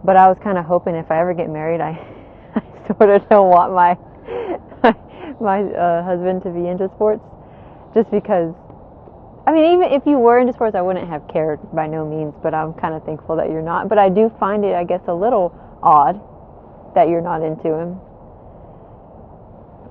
But I was kind of hoping if I ever get married, I sort of don't want my husband to be into sports, just because. I mean, even if you were into sports, I wouldn't have cared by no means. But I'm kind of thankful that you're not. But I do find it, I guess, a little odd that you're not into him.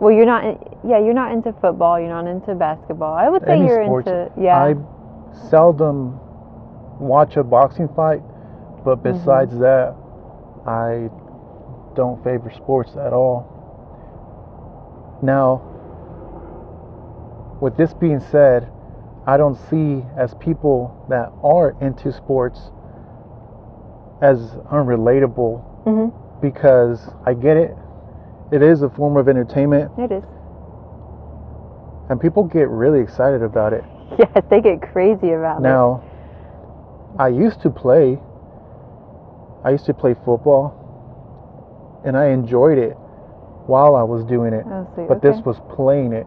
Well, you're not. You're not into football. You're not into basketball. I would say Any you're sports, into. Yeah. I seldom watch a boxing fight, but besides that, I don't favor sports at all. Now, with this being said, I don't see as people that are into sports as unrelatable, because I get it. It is a form of entertainment. It is. And people get really excited about it. Yes, they get crazy about it. Now, I used to play football, and I enjoyed it while I was doing it. Oh, sweet. But Okay. this was playing it.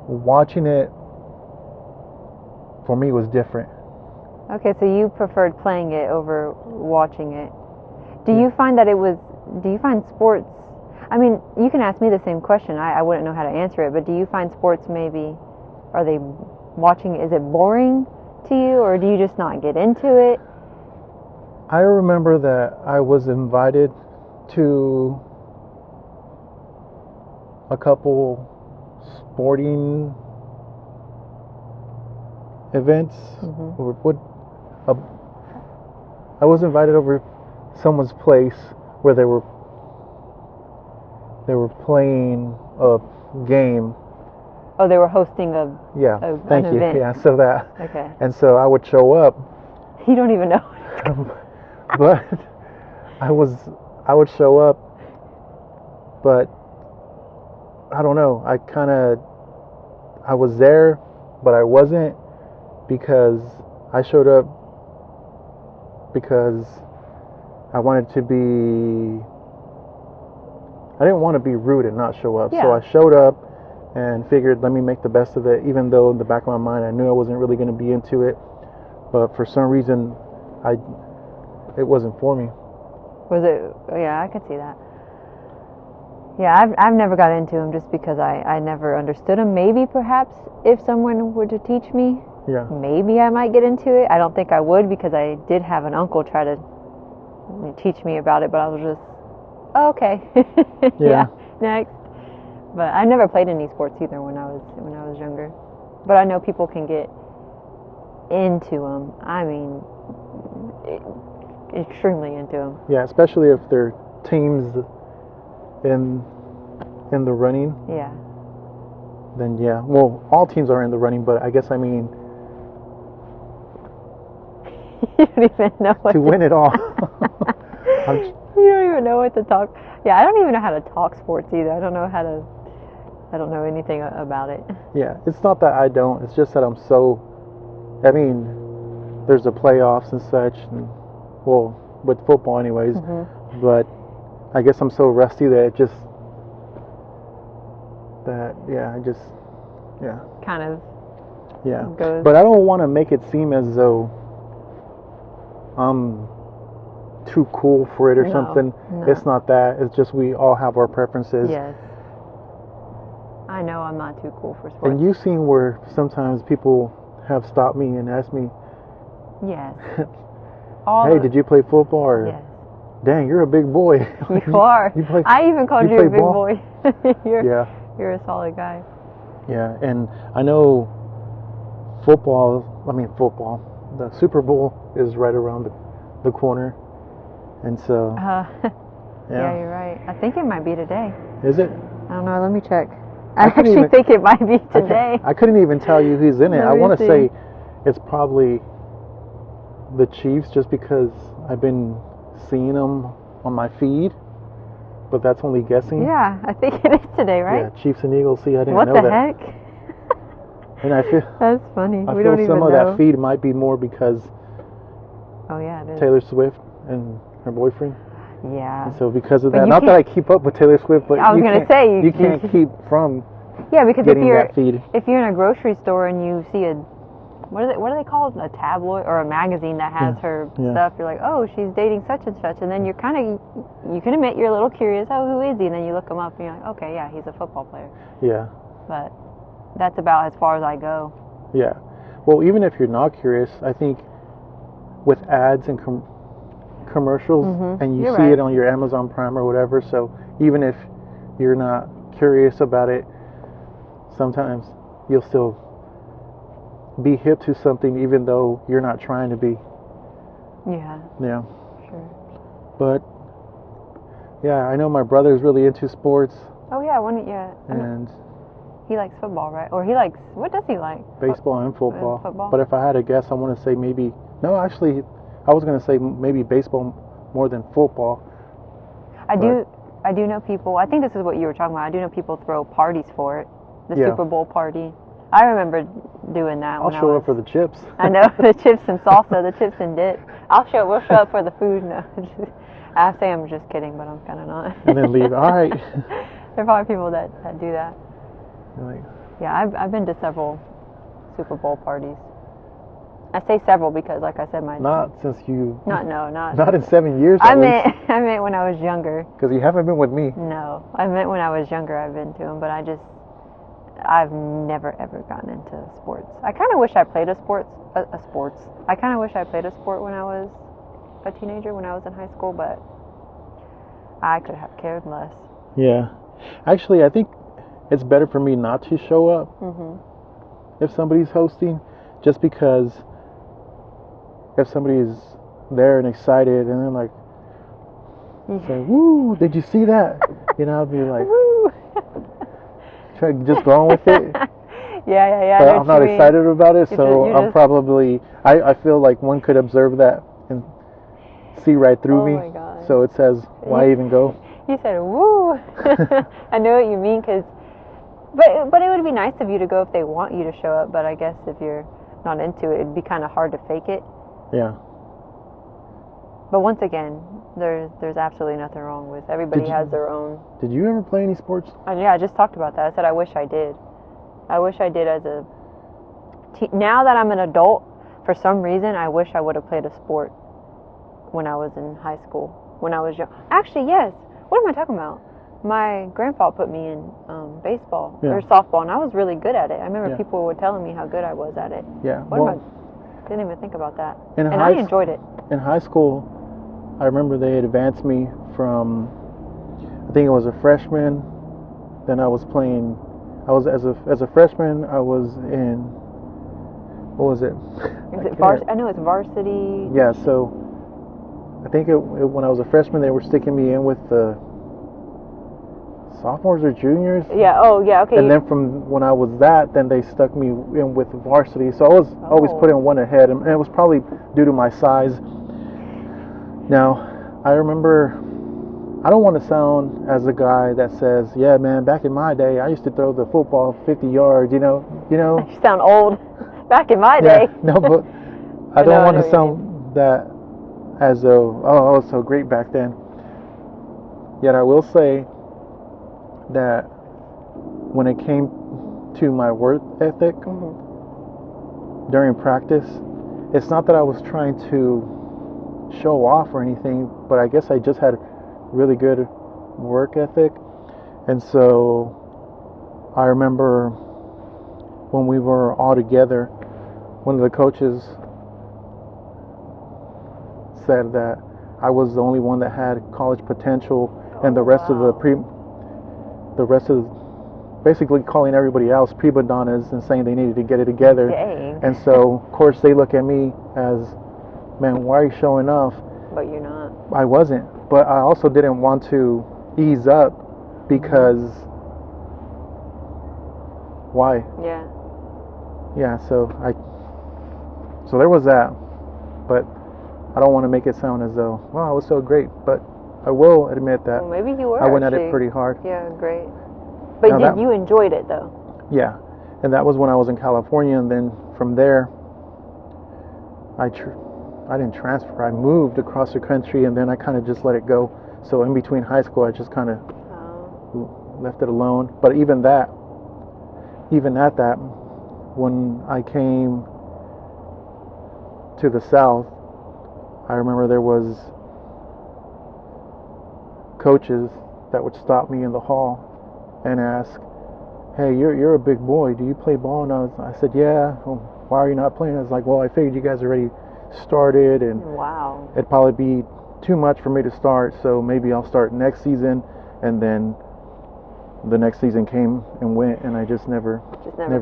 Watching it, for me, was different. Okay, so you preferred playing it over watching it. Do you find sports, I mean, you can ask me the same question. I wouldn't know how to answer it, but do you find sports is it boring to you, or do you just not get into it? I remember that I was invited to a couple sporting events. I was invited over someone's place where they were playing a game. Oh, they were hosting an Thank you. event. Yeah, so that. Okay. And so I would show up. You don't even know. But I would show up, but I don't know. I was there, but I wasn't, because I showed up because I didn't want to be rude and not show up. Yeah. So I showed up and figured, let me make the best of it, even though in the back of my mind I knew I wasn't really going to be into it. But for some reason, it wasn't for me. Was it? Yeah, I could see that. Yeah, I've never got into them just because I never understood them. Maybe perhaps if someone were to teach me, maybe I might get into it. I don't think I would, because I did have an uncle try to teach me about it, but I was just, okay. Yeah, next. But I never played any sports either when I was younger. But I know people can get into them. I mean, extremely into them. Yeah, especially if they're teams in the running. Yeah. Then yeah, well, all teams are in the running, but I guess I mean you don't even know what to win it all. You don't even know what to talk. Yeah, I don't even know how to talk sports either. I don't know anything about it. Yeah, it's not that I don't. It's just that I mean, there's the playoffs and such, and, well, with football anyways. But I guess I'm so rusty that Kind of. Yeah. Goes. But I don't want to make it seem as though I'm too cool for it or something. No. It's not that. It's just we all have our preferences. Yes. I know I'm not too cool for sports. And you've seen where sometimes people have stopped me and asked me, yes. Hey, did you play football? Or, yes. Dang, you're a big boy. You are. I even called you a big ball? boy. You're a solid guy. Yeah, and I know football, the Super Bowl is right around the corner. And so... yeah, you're right. I think it might be today. Is it? I don't know. Let me check. I actually think it might be today. I couldn't even tell you who's in it. I want to say it's probably the Chiefs, just because I've been seeing them on my feed. But that's only guessing. Yeah, I think it is today, right? Yeah, Chiefs and Eagles. See, I didn't know that. What the heck? And I feel that's funny. I feel some of that feed might be more because it is. Taylor Swift and her boyfriend. Yeah. And so because of that, not that I keep up with Taylor Swift, but I was going to say you can't keep from because getting that feed. If you're in a grocery store and you see a what are they called? A tabloid or a magazine that has her stuff. You're like, oh, she's dating such and such, and then you can admit you're a little curious. Oh, who is he? And then you look him up, and you're like, okay, yeah, he's a football player. Yeah. But that's about as far as I go. Yeah. Well, even if you're not curious, I think with ads and commercials, and you see it on your Amazon Prime or whatever, so even if you're not curious about it, sometimes you'll still be hip to something even though you're not trying to be. Yeah. Yeah. Sure. But yeah, I know my brother's really into sports. Oh yeah, and he likes football, right? Or he likes, what does he like? Baseball and football. But if I had to guess, I want to say maybe, no, actually, I was going to say maybe baseball more than football. I do know people, I think this is what you were talking about, I do know people throw parties for it. The Super Bowl party. I remember doing that. I'll show up for the chips. I know, the chips and salsa, the chips and dip. We'll show up for the food. No, I say I'm just kidding, but I'm kind of not. And then leave. All right. There are probably people that do that. Like, yeah, I've been to several Super Bowl parties. I say several because, like I said, not since you. Not in 7 years. I meant when I was younger. Because you haven't been with me. No, I meant when I was younger. I've been to them, but I've never ever gotten into sports. I kind of wish I played a sport when I was a teenager, when I was in high school, but I could have cared less. Yeah. Actually, I think it's better for me not to show up if somebody's hosting, just because if somebody's there and excited and they're like, say, woo, did you see that? I'll be like, woo. Try to just go on with it. Yeah. But I'm not excited about it, so I'm probably, I feel like one could observe that and see right through me. Oh my God. So it says, why even go? You said, woo. I know what you mean, but it would be nice of you to go if they want you to show up, but I guess if you're not into it, it'd be kind of hard to fake it. Yeah. But once again, there's absolutely nothing wrong with, everybody has their own. Did you ever play any sports? Yeah, I just talked about that. I said I wish I did. I wish I did as a now that I'm an adult, for some reason, I wish I would have played a sport when I was in high school, when I was young. Actually, yes. What am I talking about? My grandpa put me in baseball or softball, and I was really good at it. I remember people were telling me how good I was at it. Yeah. Didn't even think about that. And I enjoyed it. In high school, I remember they had advanced me from, I think it was a freshman. Then I was playing. As a freshman. I was in. What was it? Is it varsity? I know it's varsity. Yeah. So, I think when I was a freshman, they were sticking me in with the sophomores or juniors. Yeah. Oh, yeah. Okay. And then from when I was then they stuck me in with varsity. So I was always put in one ahead, and it was probably due to my size. Now, I remember, I don't want to sound as a guy that says, yeah, man, back in my day, I used to throw the football 50 yards, you know. You sound old. Back in my day. No, but I don't want to sound that as though, I was so great back then. Yet I will say that when it came to my work ethic during practice, it's not that I was trying to show off or anything, but I guess I just had really good work ethic. And so I remember when we were all together, one of the coaches said that I was the only one that had college potential, and the rest of basically calling everybody else prima donnas and saying they needed to get it together. Dang. And so of course they look at me as, man, why are you showing off? But you're not. I wasn't, but I also didn't want to ease up because why? Yeah, so there was that, but I don't want to make it sound as though, wow, I was so great, but I will admit that maybe you were. I went at it pretty hard. Yeah, great. But you enjoyed it though? Yeah, and that was when I was in California, and then from there I didn't transfer. I moved across the country, and then I kind of just let it go. So in between high school, I just kind of left it alone. But even at that, when I came to the south, I remember there was coaches that would stop me in the hall and ask, "Hey, you're a big boy. Do you play ball?" And I said, "Yeah." Well, why are you not playing? I was like, "Well, I figured you guys already started, and wow, it'd probably be too much for me to start, so maybe I'll start next season." And then the next season came and went, and I just never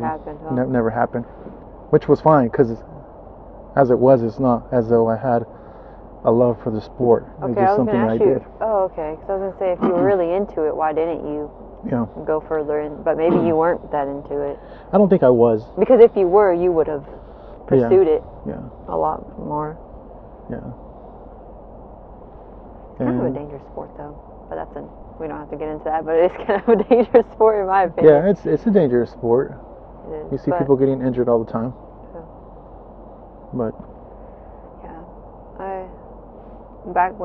happened. Huh? Never happened, which was fine, because as it was, it's not as though I had a love for the sport. Okay, it's just something I did. Oh, okay. Because I was gonna say, if you were really into it, why didn't you go further in? But maybe you weren't that into it. I don't think I was. Because if you were, you would have pursued it. Yeah. A lot more. Yeah. Kind of a dangerous sport, though. But we don't have to get into that. But it's kind of a dangerous sport, in my opinion. Yeah, it's a dangerous sport. It is, you see people getting injured all the time. Yeah. But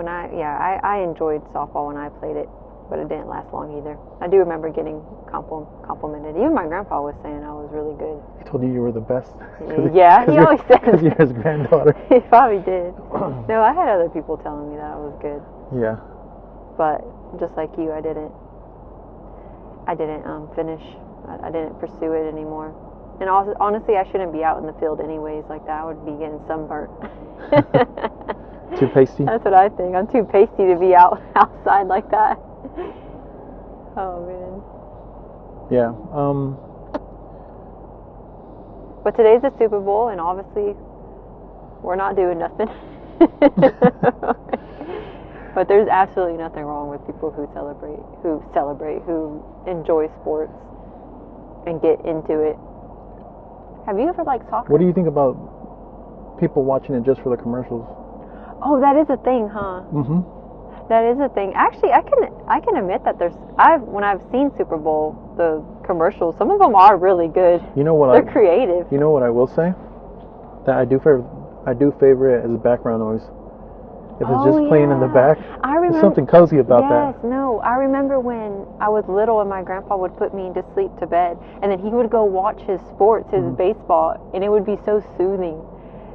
I enjoyed softball when I played it, but it didn't last long either. I do remember getting complimented. Even my grandpa was saying I was really good. He told you were the best? Yeah, he always said because you're his granddaughter. He probably did. No, I had other people telling me that I was good. Yeah. But just like you, I didn't finish. I didn't pursue it anymore. And also, honestly, I shouldn't be out in the field anyways like that. I would be getting sunburnt. Too pasty? That's what I think. I'm too pasty to be outside like that. Oh, man. Yeah. But today's the Super Bowl, and obviously we're not doing nothing. But there's absolutely nothing wrong with people who celebrate, who enjoy sports and get into it. Have you ever liked soccer? What do you think about people watching it just for the commercials? Oh, that is a thing, huh? Mm-hmm. That is a thing. Actually, I can admit that when I've seen Super Bowl, the commercials, some of them are really good. You know what? They're creative. You know what I will say? That I do favor it as background noise. If it's just playing in the back, there's something cozy about that. Yes, no. I remember when I was little and my grandpa would put me to sleep to bed, and then he would go watch his sports, his baseball, and it would be so soothing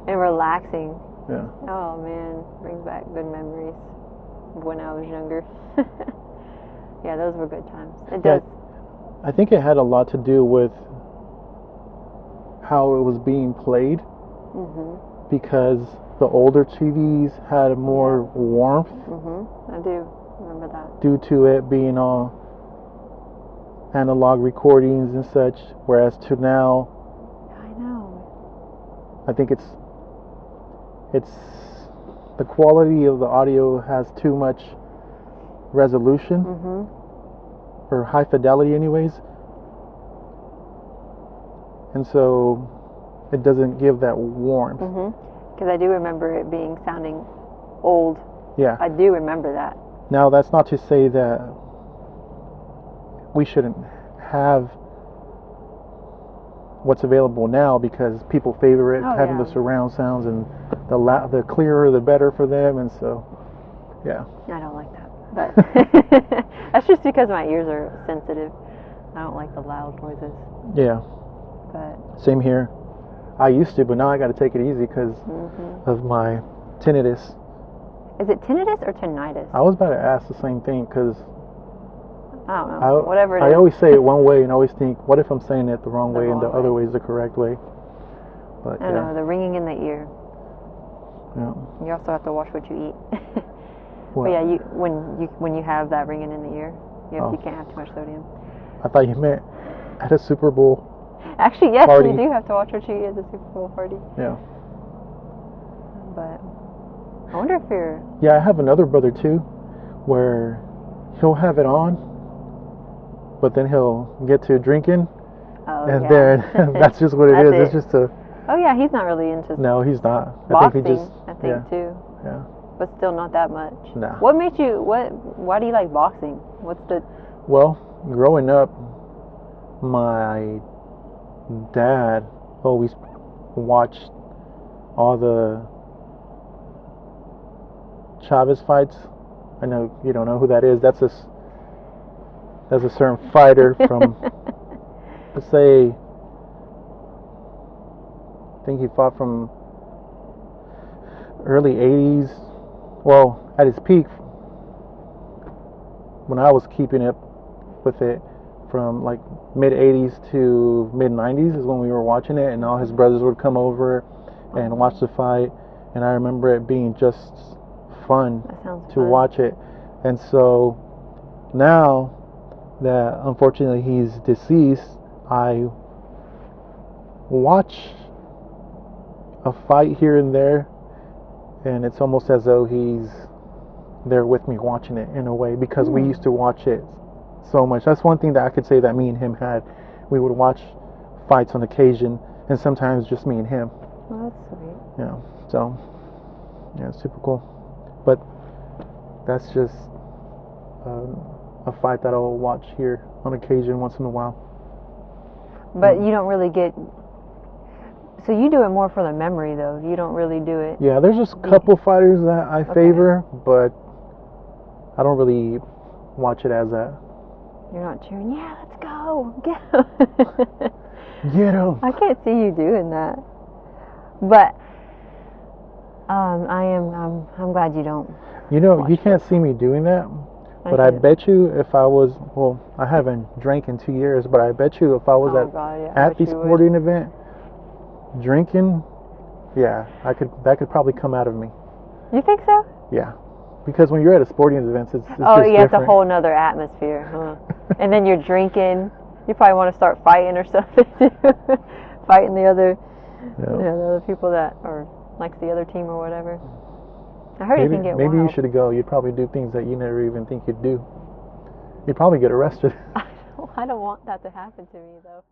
and relaxing. Yeah. Oh, man. Brings back good memories of when I was younger. Yeah, those were good times. It does. I think it had a lot to do with how it was being played. Mm-hmm. Because the older TVs had more warmth. Mm-hmm. I do remember that. Due to it being all analog recordings and such, whereas to now, I know. I think it's the quality of the audio has too much resolution, or high fidelity anyways, and so it doesn't give that warmth. Because I do remember it sounding old. Yeah. I do remember that. Now, that's not to say that we shouldn't have what's available now, because people favor it, having the surround sounds, and the clearer the better for them, and so, yeah. I don't like that. But that's just because my ears are sensitive. I don't like the loud noises. Yeah. But same here. I used to, but now I got to take it easy because of my tinnitus. Is it tinnitus or tinnitus? I was about to ask the same thing, because I don't know. Whatever it is. I always say it one way and always think, what if I'm saying it the wrong way and the other way is the correct way? But I know, the ringing in the ear. Yeah. You also have to watch what you eat. Well, but yeah, when you have that ringing in the ear, you can't have too much sodium. I thought you meant at a Super Bowl. Actually, yes, party. You do have to watch what you eat at the Super Bowl party. Yeah. But I wonder if you're... Yeah, I have another brother too, where he'll have it on, but then he'll get to drinking, and then that's just what it is. It's just a... Oh yeah, he's not really into... No, he's not. Boxing, I think too. Yeah. But still not that much. No. What made you... Why do you like boxing? What's the... Well, growing up, my dad always watched all the Chavez fights. I know you don't know who that is. That's a certain fighter from, let's say, I think he fought from early 80s. Well, at its peak, when I was keeping up with it, from like mid 80s to mid 90s is when we were watching it, and all his brothers would come over and watch the fight. And I remember it being just fun to watch it. And so now that unfortunately he's deceased, I watch a fight here and there, and it's almost as though he's there with me watching it in a way, because we used to watch it so much. That's one thing that I could say that me and him had. We would watch fights on occasion, and sometimes just me and him. Well, that's sweet. Yeah, so yeah, it's super cool. But that's just a fight that I'll watch here on occasion once in a while. But you don't really get... So you do it more for the memory, though. You don't really do it... Yeah, there's just a couple fighters that I favor, but I don't really watch it as that. You're not cheering, yeah, let's go, get him. Get him. I can't see you doing that. But I'm glad you don't. You know, you can't see me doing that. But I bet you if I was, well, I haven't drank in 2 years, but I bet you if I was at the sporting event drinking, yeah, that could probably come out of me. You think so? Yeah. Because when you're at a sporting event, it's just it's different. a whole nother atmosphere, huh? And then you're drinking, you probably want to start fighting or something too. Fighting the other the other people that are like the other team or whatever. I heard it can get wild. Maybe you should go. You'd probably do things that you never even think you'd do. You'd probably get arrested. I don't want that to happen to me, though.